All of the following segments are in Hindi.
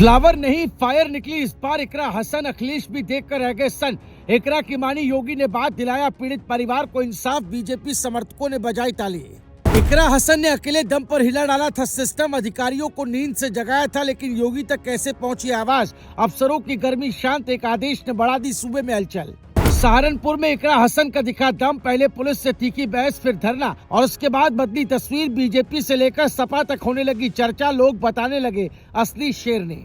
फ्लावर नहीं फायर निकली इस बार इकरा हसन। अखिलेश भी देखकर रह गए सन। इकरा की मानी योगी ने बात दिलाया पीड़ित परिवार को इंसाफ। बीजेपी समर्थकों ने बजाई ताली। इकरा हसन ने अकेले दम पर हिला डाला था सिस्टम। अधिकारियों को नींद से जगाया था, लेकिन योगी तक कैसे पहुंची आवाज। अफसरों की गर्मी शांत, एक आदेश ने बढ़ा दी सूबे में हलचल। सहारनपुर में इकरा हसन का दिखा दम। पहले पुलिस से तीखी बहस, फिर धरना और उसके बाद बदली तस्वीर। बीजेपी से लेकर सपा तक होने लगी चर्चा। लोग बताने लगे असली शेर ने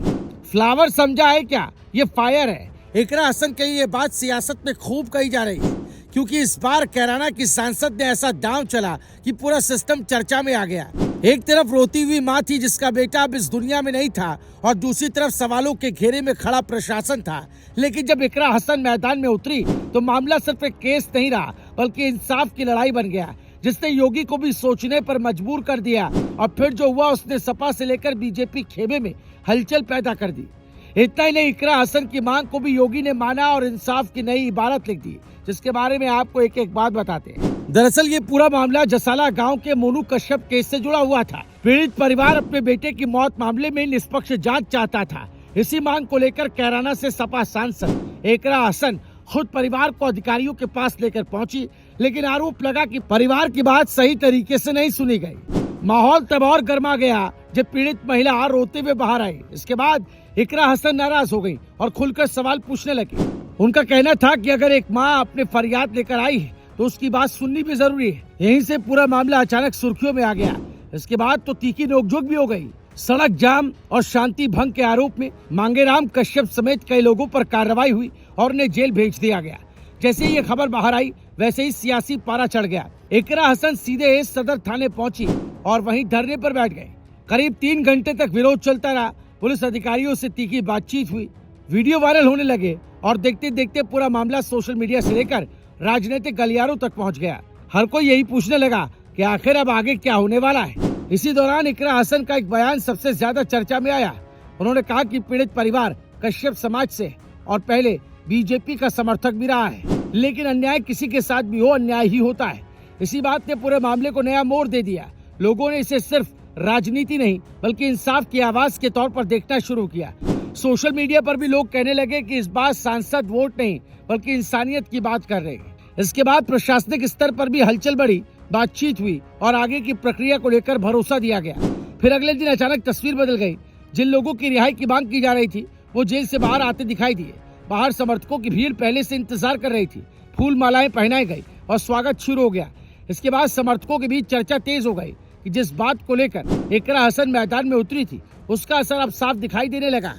फ्लावर समझा है क्या, ये फायर है। इकरा हसन की ये बात सियासत में खूब कही जा रही है, क्योंकि इस बार कैराना की सांसद ने ऐसा दांव चला कि पूरा सिस्टम चर्चा में आ गया। एक तरफ रोती हुई मां थी जिसका बेटा अब इस दुनिया में नहीं था, और दूसरी तरफ सवालों के घेरे में खड़ा प्रशासन था। लेकिन जब इकरा हसन मैदान में उतरी तो मामला सिर्फ एक केस नहीं रहा, बल्कि इंसाफ की लड़ाई बन गया, जिसने योगी को भी सोचने पर मजबूर कर दिया। और फिर जो हुआ, उसने सपा से लेकर बीजेपी खेमे में हलचल पैदा कर दी। इतना ही नहीं, इकरा हसन की मांग को भी योगी ने माना और इंसाफ की नई इबारत लिख दी, जिसके बारे में आपको एक एक बात बताते हैं। दरअसल ये पूरा मामला जसाला गांव के मोनू कश्यप केस से जुड़ा हुआ था। पीड़ित परिवार अपने बेटे की मौत मामले में निष्पक्ष जांच चाहता था। इसी मांग को लेकर कैराना से सपा सांसद इकरा हसन खुद परिवार को अधिकारियों के पास लेकर पहुंची, लेकिन आरोप लगा कि परिवार की बात सही तरीके से नहीं सुनी गई। माहौल तब और गर्मा गया जब पीड़ित महिला रोते हुए बाहर आई। इसके बाद इकरा हसन नाराज हो गई और खुलकर सवाल पूछने लगी। उनका कहना था कि अगर एक माँ अपने फरियाद लेकर आई है तो उसकी बात सुननी भी जरूरी है। यहीं से पूरा मामला अचानक सुर्खियों में आ गया। इसके बाद तो तीखी नोकझोंक भी हो गई। सड़क जाम और शांति भंग के आरोप में मांगेराम कश्यप समेत कई लोगों पर कार्रवाई हुई और उन्हें जेल भेज दिया गया। जैसे ही ये खबर बाहर आई, वैसे ही सियासी पारा चढ़ गया। इकरा हसन सीधे सदर थाने पहुंची और वहीं धरने पर बैठ गए। करीब 3 घंटे तक विरोध चलता रहा। पुलिस अधिकारियों से तीखी बातचीत हुई, वीडियो वायरल होने लगे और देखते देखते पूरा मामला सोशल मीडिया से लेकर राजनीतिक गलियारों तक पहुंच गया। हर कोई यही पूछने लगा कि आखिर अब आगे क्या होने वाला है। इसी दौरान इकरा हसन का एक बयान सबसे ज्यादा चर्चा में आया। उन्होंने कहा कि पीड़ित परिवार कश्यप समाज से और पहले बीजेपी का समर्थक भी रहा है, लेकिन अन्याय किसी के साथ भी हो, अन्याय ही होता है। इसी बात ने पूरे मामले को नया मोड़ दे दिया। लोगों ने इसे सिर्फ राजनीति नहीं, बल्कि इंसाफ की आवाज के तौर पर देखना शुरू किया। सोशल मीडिया पर भी लोग कहने लगे कि इस बार सांसद वोट नहीं, बल्कि इंसानियत की बात कर रहे हैं। इसके बाद प्रशासनिक स्तर पर भी हलचल बढ़ी, बातचीत हुई और आगे की प्रक्रिया को लेकर भरोसा दिया गया। फिर अगले दिन अचानक तस्वीर बदल गई। जिन लोगों की रिहाई की मांग की जा रही थी, वो जेल से बाहर आते दिखाई दिए। बाहर समर्थकों की भीड़ पहले से इंतजार कर रही थी। फूल मालाएं पहनाई गई और स्वागत शुरू हो गया। इसके बाद समर्थकों के बीच चर्चा तेज हो गई कि जिस बात को लेकर इकरा हसन मैदान में उतरी थी, उसका असर अब साफ दिखाई देने लगा।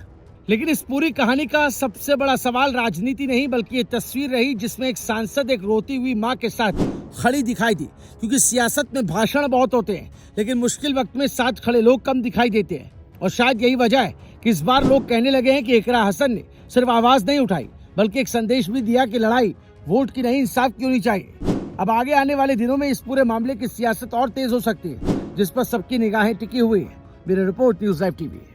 लेकिन इस पूरी कहानी का सबसे बड़ा सवाल राजनीति नहीं, बल्कि ये तस्वीर रही जिसमें एक सांसद एक रोती हुई मां के साथ खड़ी दिखाई दी। क्योंकि सियासत में भाषण बहुत होते हैं, लेकिन मुश्किल वक्त में साथ खड़े लोग कम दिखाई देते हैं। और शायद यही वजह है कि इस बार लोग कहने लगे हैं कि इकरा हसन ने सिर्फ आवाज नहीं उठाई, बल्कि एक संदेश भी दिया कि लड़ाई वोट की नहीं, इंसाफ की होनी चाहिए। अब आगे आने वाले दिनों में इस पूरे मामले की सियासत और तेज हो सकती है, जिस पर सबकी निगाहें टिकी हुई है। Bureau report, news live TV.